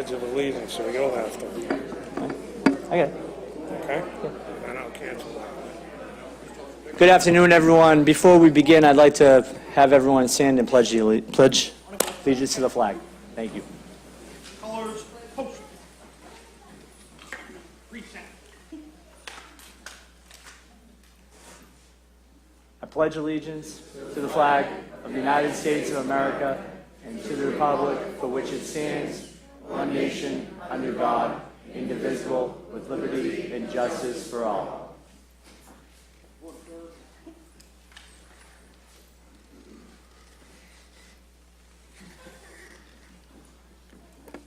Pledge of Allegiance, so we all have to. I got it. Okay? And I'll cancel that. Good afternoon, everyone. Before we begin, I'd like to have everyone stand and pledge allegiance to the flag. Thank you. Colors, post. Reset. I pledge allegiance to the flag of the United States of America and to the republic for which it stands, one nation, under God, indivisible, with liberty and justice for all.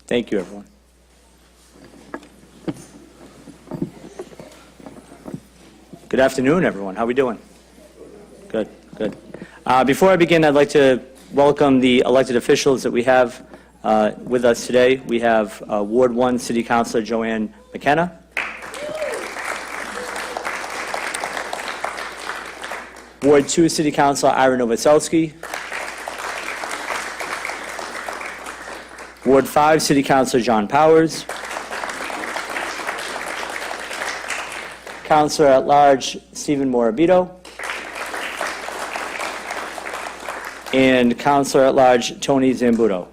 Thank you, everyone. Good afternoon, everyone. How are we doing? Good, good. Before I begin, I'd like to welcome the elected officials that we have with us today. We have Ward 1 City Councilor Joanne McKenna, Ward 2 City Councilor Ira Novoselsky, Ward 5 City Councilor John Powers, Councilor at Large Stephen Morabito, and Councilor at Large Tony Zambuto.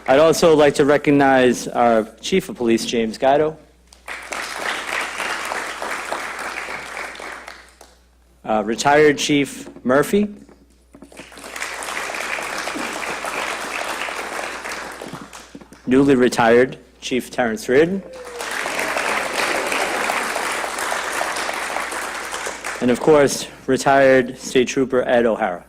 I'd also like to recognize our Chief of Police, James Guido, retired Chief Murphy, newly retired Chief Terrence Reardon, and of course, retired State Trooper Ed O'Hara.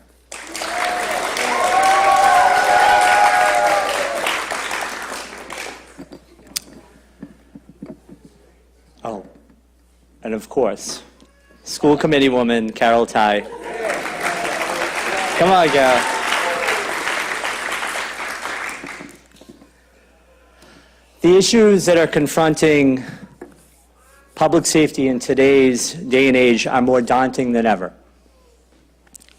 Oh, and of course, School Committee Woman Carol Ty. Come on, Carol. The issues that are confronting public safety in today's day and age are more daunting than ever.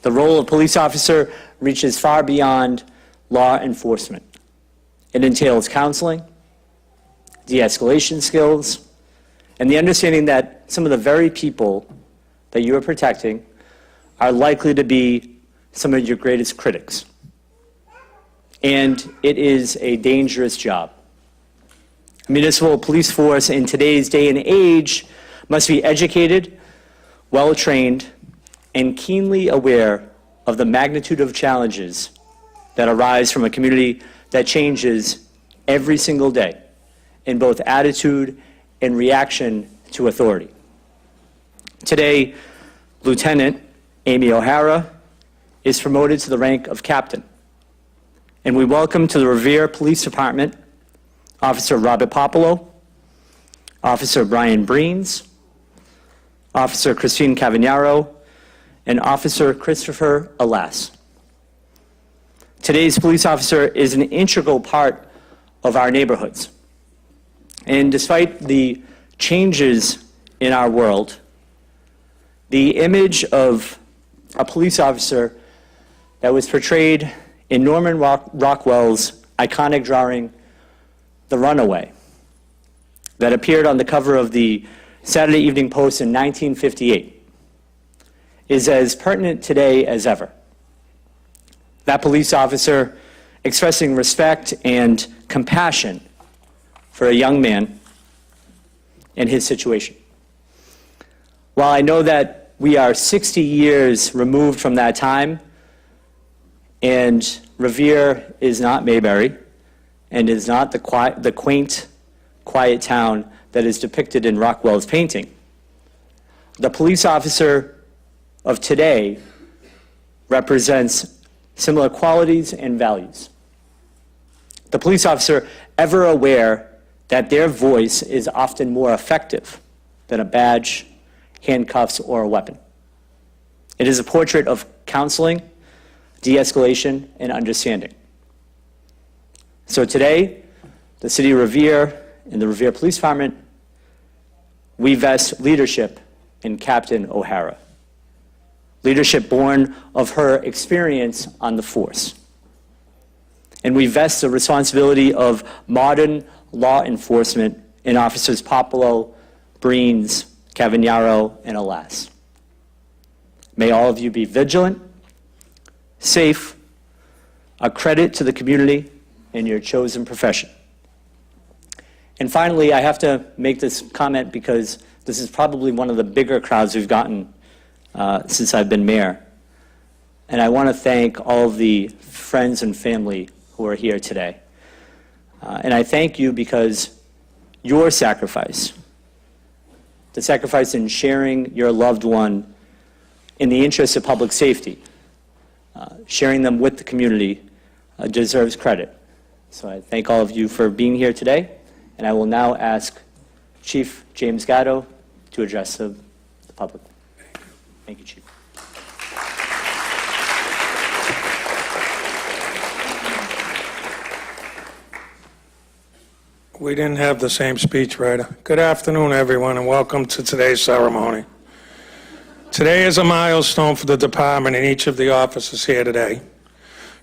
The role of police officer reaches far beyond law enforcement. It entails counseling, de-escalation skills, and the understanding that some of the very people that you are protecting are likely to be some of your greatest critics. And it is a dangerous job. Municipal police force in today's day and age must be educated, well-trained, and keenly aware of the magnitude of challenges that arise from a community that changes every single day in both attitude and reaction to authority. Today, Lieutenant Amy O'Hara is promoted to the rank of captain, and we welcome to the Revere Police Department Officer Robert Popolo, Officer Brian Breens, Officer Christine Cavagnaro, and Officer Christopher Alas. Today's police officer is an integral part of our neighborhoods. And despite the changes in our world, the image of a police officer that was portrayed in Norman Rockwell's iconic drawing, The Runaway, that appeared on the cover of the Saturday Evening Post in 1958, is as pertinent today as ever. That police officer expressing respect and compassion for a young man in his situation. While I know that we are 60 years removed from that time, and Revere is not Mayberry, and is not the quaint, quiet town that is depicted in Rockwell's painting. The police officer of today represents similar qualities and values. The police officer ever aware that their voice is often more effective than a badge, handcuffs, or a weapon. It is a portrait of counseling, de-escalation, and understanding. So today, the City of Revere and the Revere Police Department, we vest leadership in Captain O'Hara. Leadership born of her experience on the force. and we vest the responsibility of modern law enforcement in Officers Popolo, Breens, Cavagnaro, and Alas. May all of you be vigilant, safe, a credit to the community and your chosen profession. And finally, I have to make this comment because this is probably one of the bigger crowds we've gotten since I've been mayor. And I want to thank all of the friends and family who are here today. And I thank you because your sacrifice, the sacrifice in sharing your loved one in the interest of public safety, sharing them with the community, deserves credit. So I thank all of you for being here today, and I will now ask Chief James Gatto to address the public. Thank you, Chief. We didn't have the same speechwriter. Good afternoon, everyone, and welcome to today's ceremony. Today is a milestone for the department and each of the officers here today.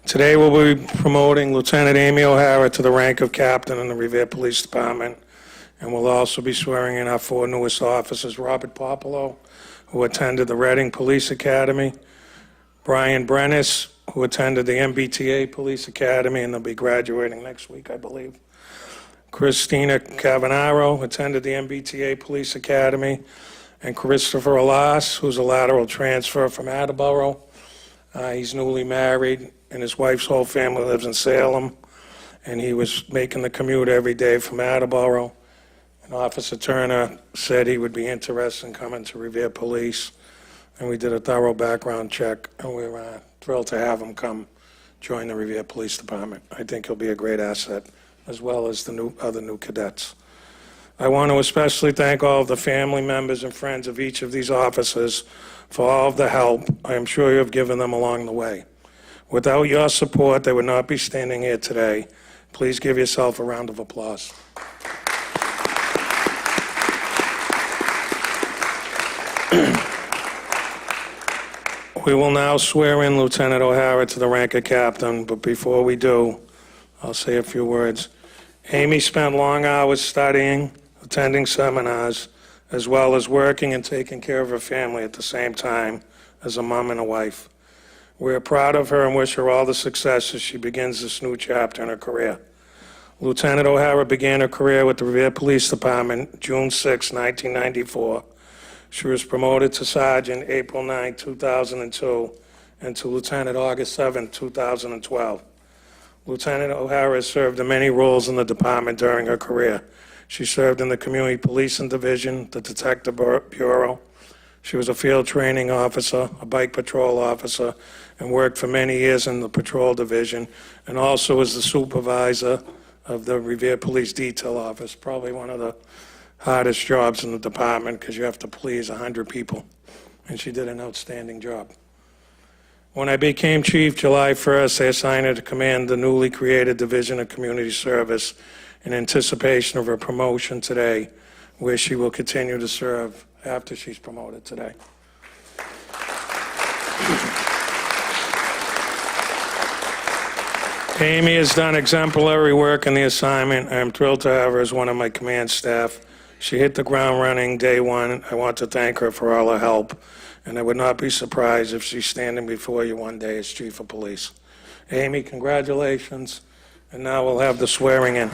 Today we'll be promoting Lieutenant Amy O'Hara to the rank of captain in the Revere Police Department, and we'll also be swearing in our 4 newest officers, Robert Popolo, who attended the Reading Police Academy, Brian Brennis, who attended the MBTA Police Academy, and they'll be graduating next week, I believe. Christina Cavagnaro attended the MBTA Police Academy, and Christopher Alas, who's a lateral transfer from Attleboro. He's newly married, and his wife's whole family lives in Salem, and he was making the commute every day from Attleboro. And Officer Turner said he would be interested in coming to Revere Police, and we did a thorough background check, and we're thrilled to have him come join the Revere Police Department. I think he'll be a great asset, as well as the other new cadets. I want to especially thank all of the family members and friends of each of these officers for all of the help I am sure you have given them along the way. Without your support, they would not be standing here today. Please give yourself a round of applause. We will now swear in Lieutenant O'Hara to the rank of captain, but before we do, I'll say a few words. Amy spent long hours studying, attending seminars, as well as working and taking care of her family at the same time as a mom and a wife. We're proud of her and wish her all the success as she begins this new chapter in her career. Lieutenant O'Hara began her career with the Revere Police Department June 6, 1994. She was promoted to Sergeant April 9, 2002, and to Lieutenant August 7, 2012. Lieutenant O'Hara has served in many roles in the department during her career. She served in the Community Policing Division, the Detective Bureau. She was a field training officer, a bike patrol officer, and worked for many years in the patrol division, and also was the supervisor of the Revere Police Detail Office, probably one of the hardest jobs in the department because you have to please 100 people, and she did an outstanding job. When I became chief July 1st, I assigned her to command the newly created Division of Community Service in anticipation of her promotion today, where she will continue to serve after she's promoted today. Amy has done exemplary work in the assignment. I am thrilled to have her as one of my command staff. She hit the ground running day one. I want to thank her for all her help, and I would not be surprised if she's standing before you one day as chief of police. Amy, congratulations, and now we'll have the swearing in.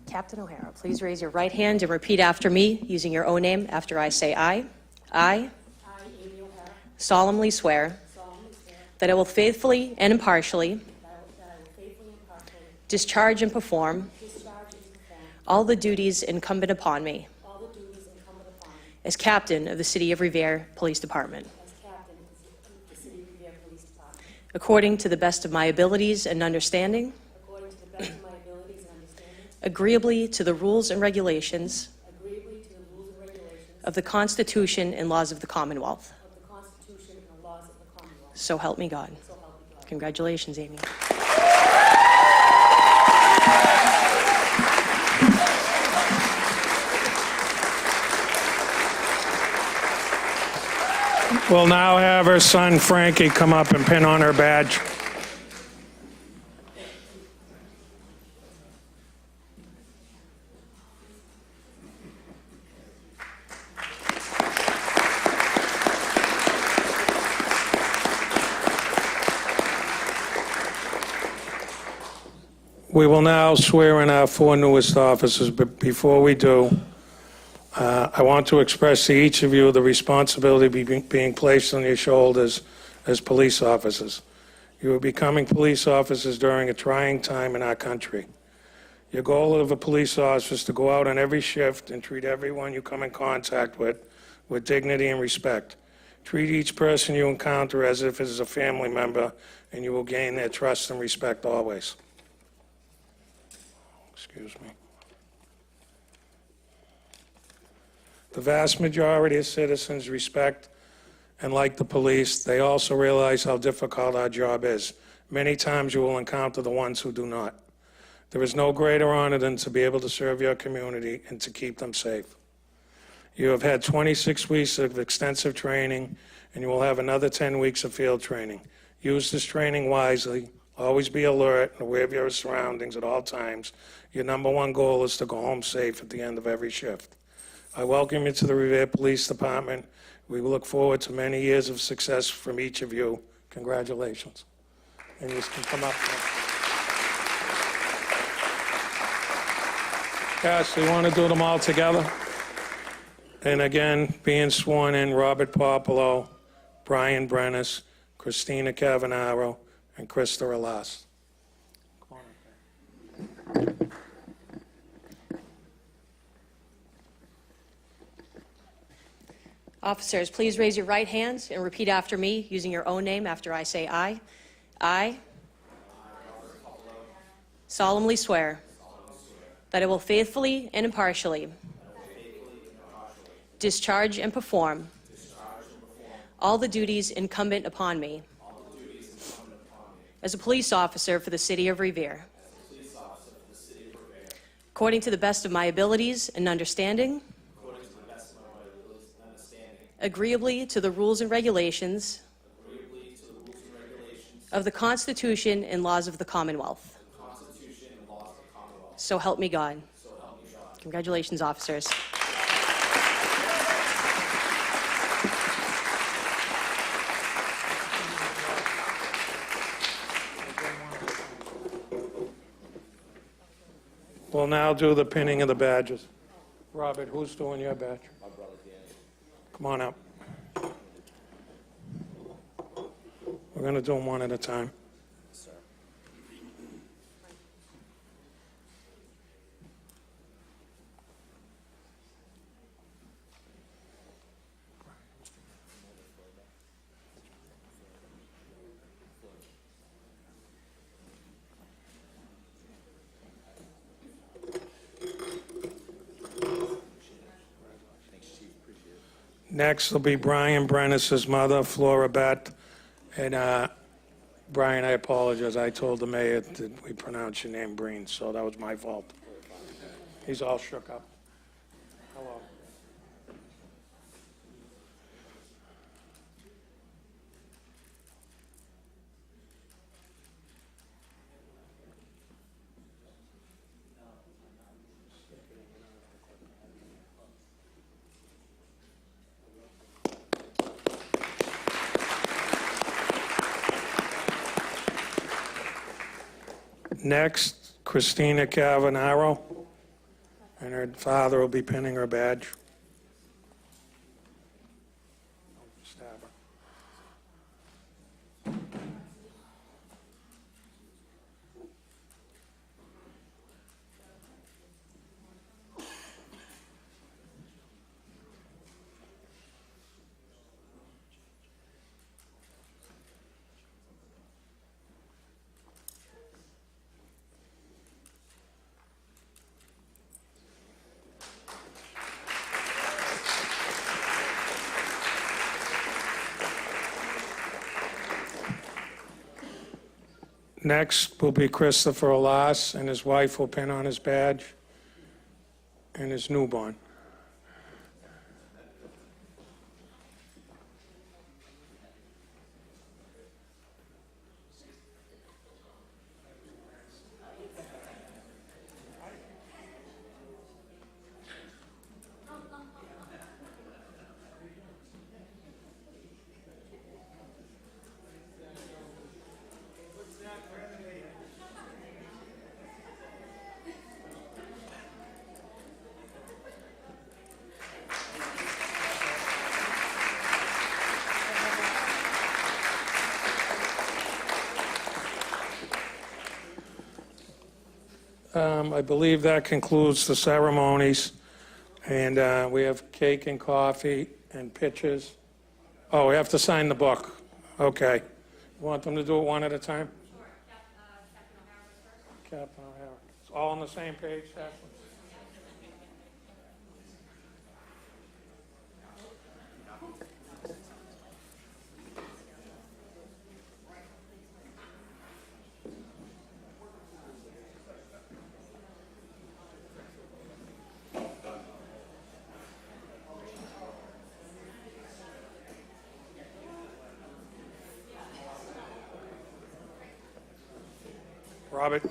Captain O'Hara, please raise your right hand and repeat after me using your own name after I say aye. I, Amy O'Hara, solemnly swear that I will faithfully and impartially discharge and perform all the duties incumbent upon me as captain of the City of Revere Police Department, according to the best of my abilities and understanding, agreeably to the rules and regulations of the Constitution and laws of the Commonwealth. So help me God. Congratulations, Amy. We'll now have her son Frankie come up and pin on her badge. We will now swear in our 4 newest officers, but before we do, I want to express to each of you the responsibility being placed on your shoulders as police officers. You are becoming police officers during a trying time in our country. Your goal of a police officer is to go out on every shift and treat everyone you come in contact with dignity and respect. Treat each person you encounter as if it is a family member, and you will gain their trust and respect always. Excuse me. The vast majority of citizens respect and like the police. They also realize how difficult our job is. Many times you will encounter the ones who do not. There is no greater honor than to be able to serve your community and to keep them safe. You have had 26 weeks of extensive training, and you will have another 10 weeks of field training. Use this training wisely. Always be alert and aware of your surroundings at all times. Your number one goal is to go home safe at the end of every shift. I welcome you to the Revere Police Department. We look forward to many years of success from each of you. Congratulations. And you can come up. Yes, we want to do them all together. And again, being sworn in, Robert Popolo, Brian Brennis, Christina Cavanaro, and Krista Alas. Officers, please raise your right hands and repeat after me using your own name after I say aye. I solemnly swear that I will faithfully and impartially discharge and perform all the duties incumbent upon me as a police officer for the city of Revere, according to the best of my abilities and understanding, agreeably to the rules and regulations of the Constitution and laws of the Commonwealth. So help me God. Congratulations, officers. We'll now do the pinning of the badges. Robert, who's doing your badge? My brother, Danny. Come on up. We're going to do them one at a time. Sir. Next will be Brian Brennis's mother, Flora Bett. And Brian, I apologize. I told the mayor that we pronounce your name Breen, so that was my fault. He's all shook up. Hello. Next, Christina Cavanaro, and her father will be pinning her badge. Stab her. Next will be Christopher Alas, and his wife will pin on his badge, and his newborn. I believe that concludes the ceremonies, and we have cake and coffee and pictures. Oh, we have to sign the book. Okay. You want them to do it one at a time? Sure. Captain O'Hara. It's all on the same page, Captain? Robert?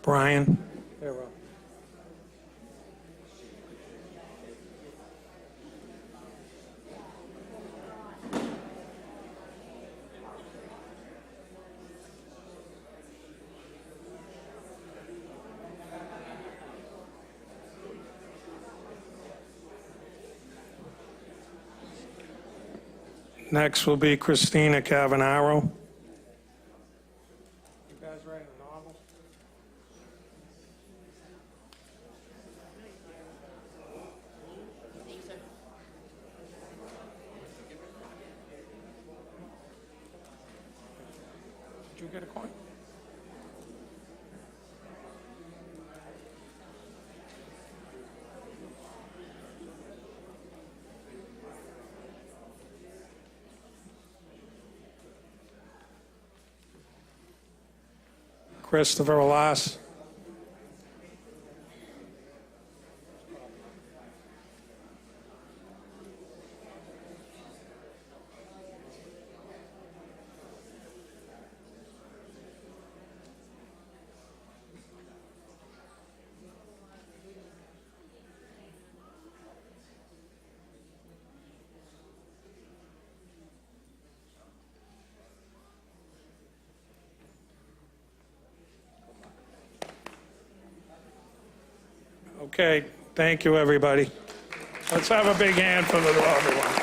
Brian? There, Rob. Next will be Christina Cavanaro. You guys writing a novel? Did you get a coin? Christopher Alas. Okay, thank you, everybody. Let's have a big hand for everyone.